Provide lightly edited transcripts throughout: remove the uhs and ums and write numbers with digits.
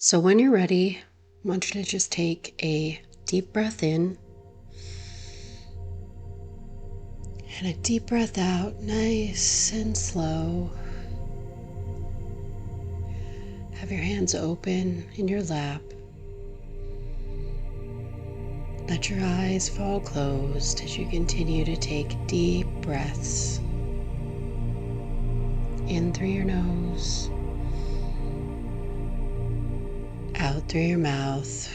So when you're ready, I want you to just take a deep breath in and a deep breath out, nice and slow. Have your hands open in your lap. Let your eyes fall closed as you continue to take deep breaths in through your nose, out through your mouth.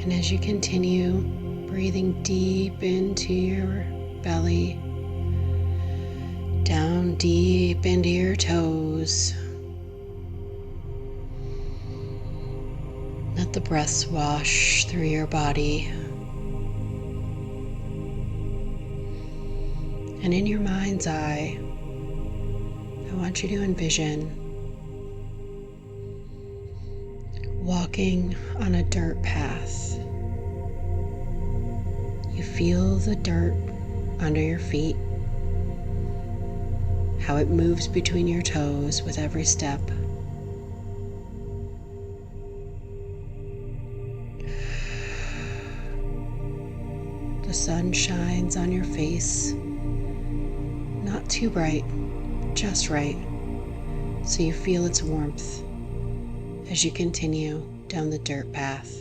And as you continue breathing deep into your belly, down deep into your toes, let the breath wash through your body. And in your mind's eye, I want you to envision walking on a dirt path. You feel the dirt under your feet, how it moves between your toes with every step. The sun shines on your face, not too bright, just right, so you feel its warmth as you continue down the dirt path.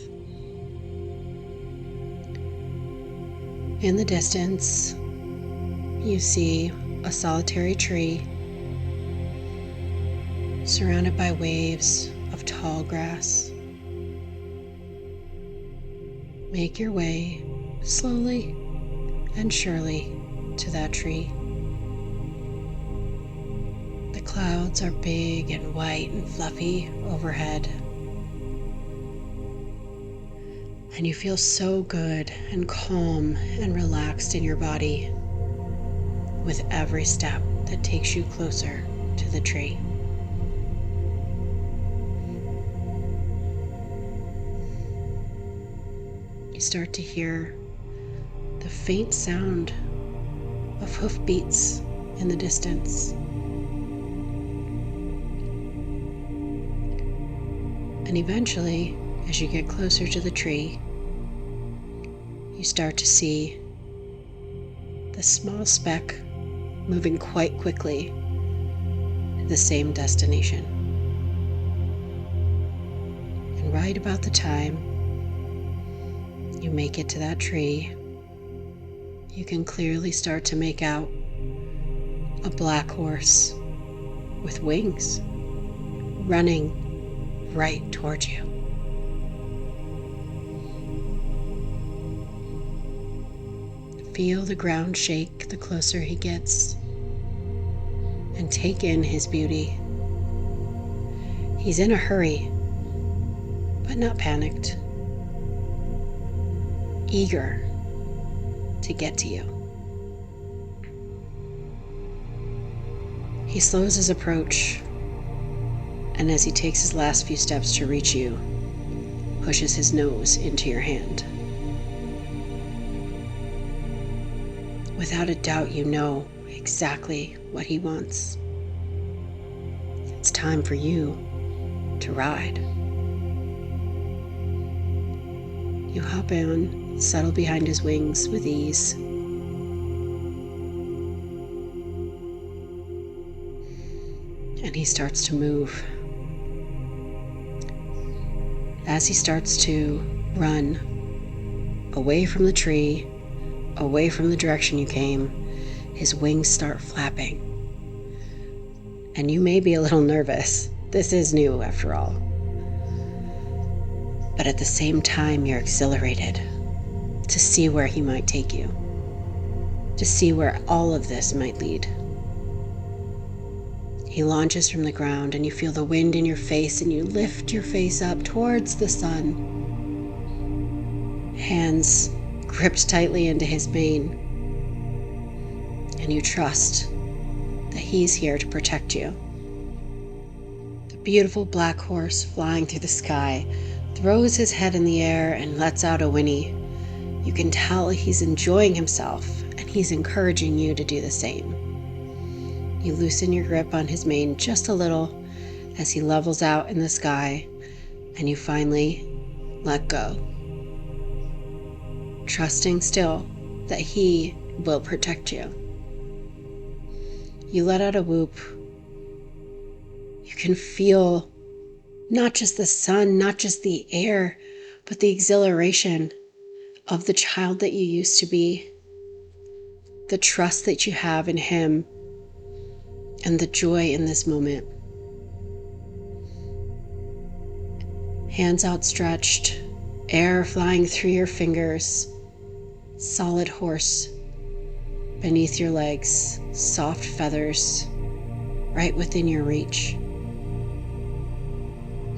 In the distance, you see a solitary tree surrounded by waves of tall grass. Make your way slowly and surely to that tree. The clouds are big and white and fluffy overhead. And you feel so good and calm and relaxed in your body with every step that takes you closer to the tree. You start to hear the faint sound of hoofbeats in the distance. And eventually, as you get closer to the tree, you start to see the small speck moving quite quickly to the same destination. And right about the time you make it to that tree, you can clearly start to make out a black horse with wings running right towards you. Feel the ground shake the closer he gets, and take in his beauty. He's in a hurry, but not panicked, eager to get to you. He slows his approach, and as he takes his last few steps to reach you, pushes his nose into your hand. Without a doubt, you know exactly what he wants. It's time for you to ride. You hop in, settle behind his wings with ease. And he starts to move. As he starts to run away from the tree, away from the direction you came, his wings start flapping. And you may be a little nervous. This is new after all. But at the same time, you're exhilarated to see where he might take you, to see where all of this might lead. He launches from the ground and you feel the wind in your face and you lift your face up towards the sun. Hands gripped tightly into his mane, and you trust that he's here to protect you. The beautiful black horse flying through the sky throws his head in the air and lets out a whinny. You can tell he's enjoying himself, and he's encouraging you to do the same. You loosen your grip on his mane just a little as he levels out in the sky, and you finally let go, trusting still that he will protect you. You let out a whoop. You can feel not just the sun, not just the air, but the exhilaration of the child that you used to be, the trust that you have in him, and the joy in this moment. Hands outstretched, air flying through your fingers, solid horse beneath your legs, soft feathers right within your reach.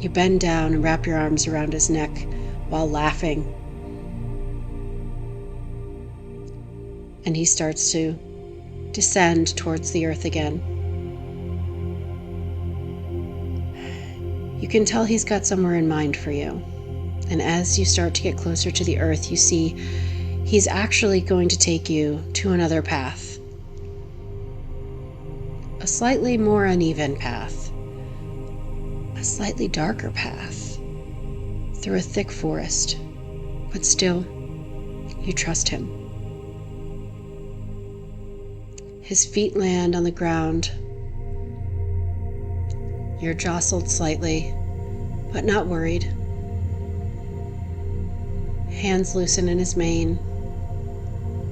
You bend down and wrap your arms around his neck while laughing. And he starts to descend towards the earth again. You can tell he's got somewhere in mind for you. And as you start to get closer to the earth, you see he's actually going to take you to another path. A slightly more uneven path. A slightly darker path. Through a thick forest. But still, you trust him. His feet land on the ground. You're jostled slightly, but not worried. Hands loosen in his mane.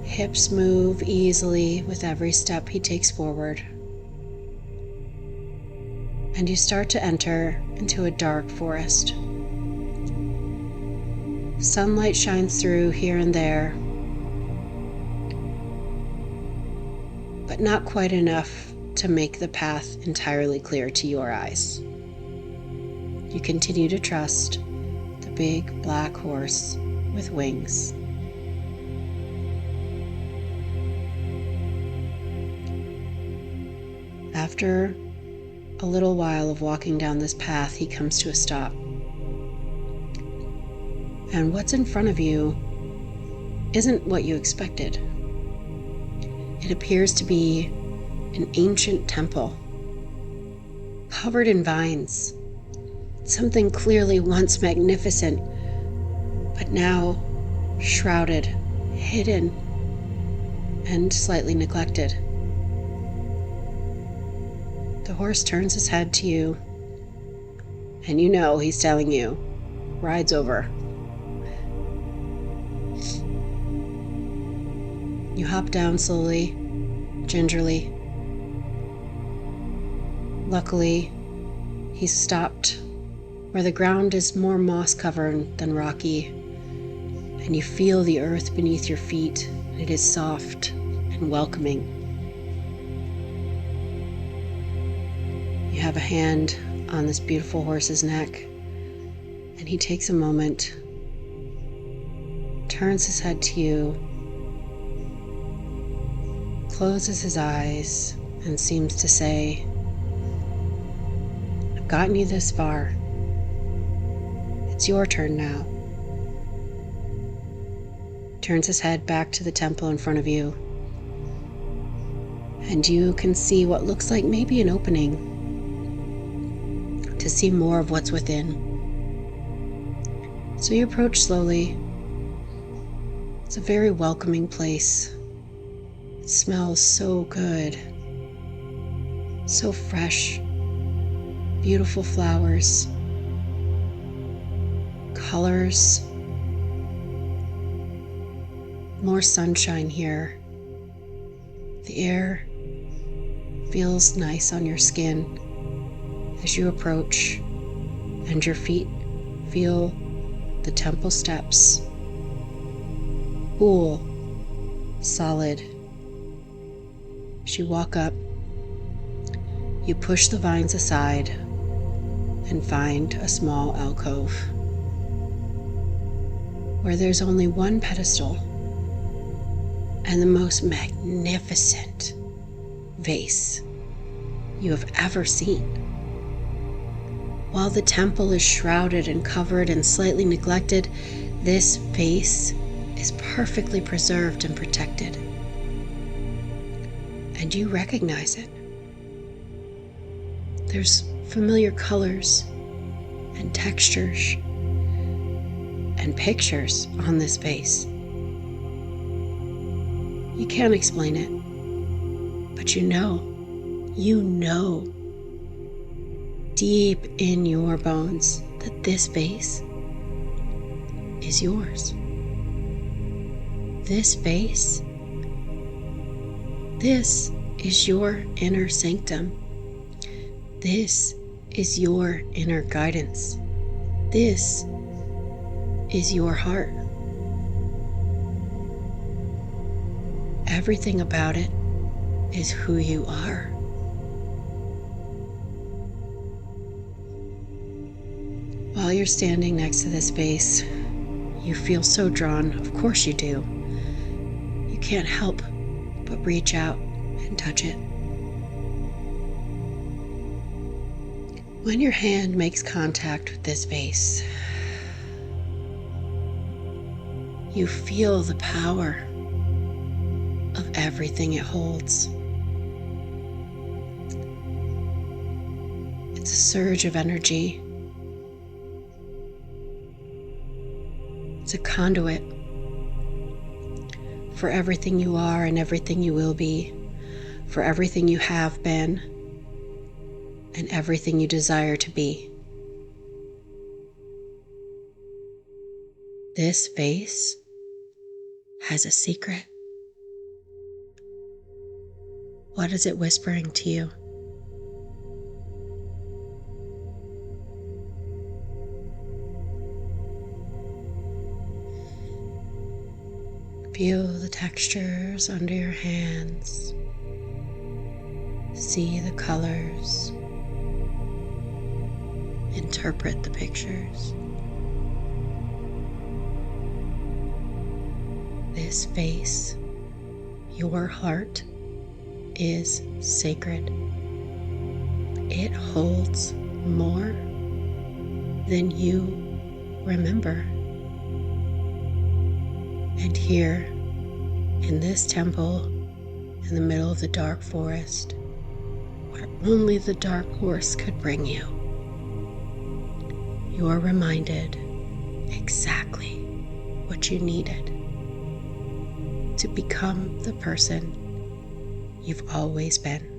Hips move easily with every step he takes forward. And you start to enter into a dark forest. Sunlight shines through here and there, but not quite enough to make the path entirely clear to your eyes. You continue to trust the big black horse with wings. After a little while of walking down this path, he comes to a stop. And what's in front of you isn't what you expected. It appears to be an ancient temple, covered in vines. Something clearly once magnificent, but now shrouded, hidden, and slightly neglected. The horse turns his head to you, and you know he's telling you, ride's over. You hop down slowly, gingerly. Luckily, he's stopped where the ground is more moss-covered than rocky, and you feel the earth beneath your feet. It is soft and welcoming. You have a hand on this beautiful horse's neck, and he takes a moment, turns his head to you, closes his eyes, and seems to say, "I've gotten you this far. It's your turn now." Turns his head back to the temple in front of you, and you can see what looks like maybe an opening to see more of what's within. So you approach slowly. It's a very welcoming place. It smells so good, so fresh, beautiful flowers, colors, more sunshine here. The air feels nice on your skin as you approach, and your feet feel the temple steps, cool, solid. As you walk up, you push the vines aside and find a small alcove where there's only one pedestal and the most magnificent vase you have ever seen. While the temple is shrouded and covered and slightly neglected, this vase is perfectly preserved and protected. And you recognize it. There's familiar colors and textures and pictures on this vase. You can't explain it, but you know deep in your bones that this vase is yours. This vase, this is your inner sanctum. This is your inner guidance. This is your heart. Everything about it is who you are. While you're standing next to this vase, you feel so drawn. Of course you do. You can't help but reach out and touch it. When your hand makes contact with this vase, you feel the power of everything it holds. It's a surge of energy. It's a conduit for everything you are and everything you will be, for everything you have been, and everything you desire to be. This vase has a secret. What is it whispering to you? Feel the textures under your hands. See the colors. Interpret the pictures. This vase, your heart, is sacred. It holds more than you remember. And here, in this temple, in the middle of the dark forest, where only the dark horse could bring you, you are reminded exactly what you needed to become the person you've always been.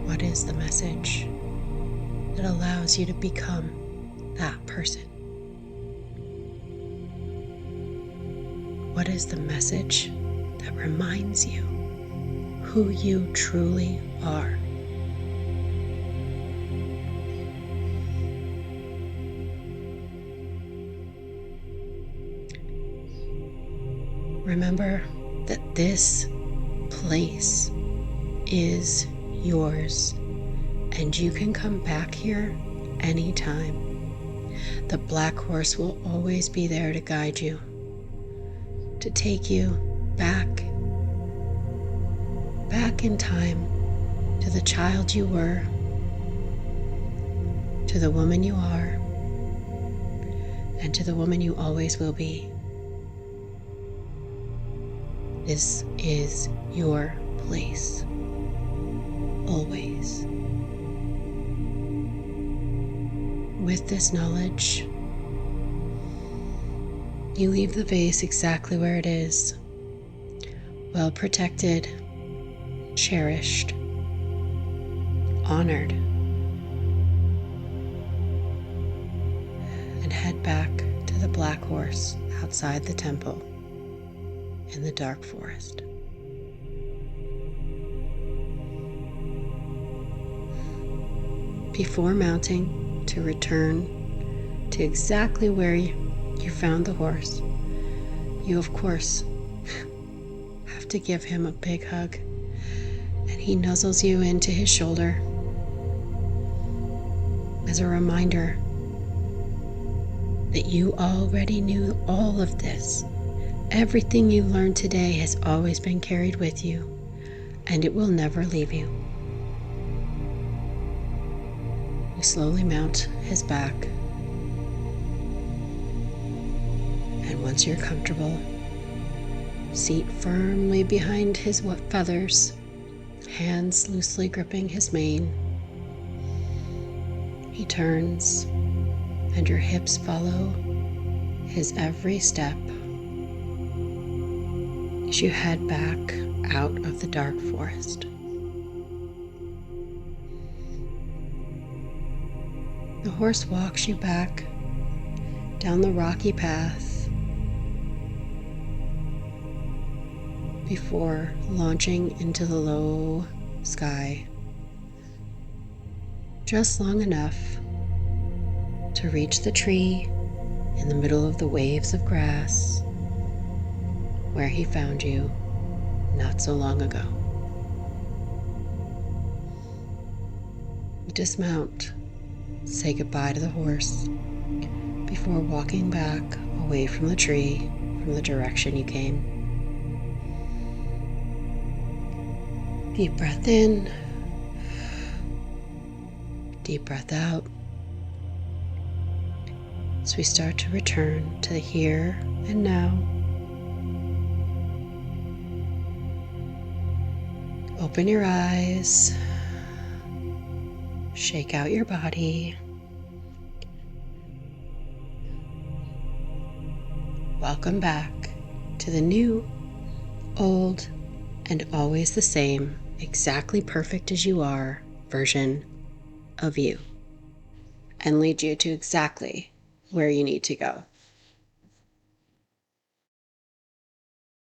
What is the message that allows you to become that person? What is the message that reminds you who you truly are? Remember that this place is yours, and you can come back here anytime. The black horse will always be there to guide you, to take you back in time to the child you were, to the woman you are, and to the woman you always will be. This is your place. Always. With this knowledge, you leave the vase exactly where it is, well protected, cherished, honored, and head back to the black horse outside the temple in the dark forest. Before mounting to return to exactly where you found the horse, you of course have to give him a big hug, and he nuzzles you into his shoulder as a reminder that you already knew all of this. Everything you learned today has always been carried with you, and it will never leave you. You slowly mount his back, and once you're comfortable, seat firmly behind his feathers, hands loosely gripping his mane. He turns, and your hips follow his every step as you head back out of the dark forest. The horse walks you back down the rocky path before launching into the low sky, just long enough to reach the tree in the middle of the waves of grass where he found you not so long ago. You dismount, say goodbye to the horse before walking back away from the tree from the direction you came. Deep breath in, deep breath out, as we start to return to the here and now. Open your eyes, shake out your body. Welcome back to the new, old, and always the same, exactly perfect as you are version of you, and lead you to exactly where you need to go.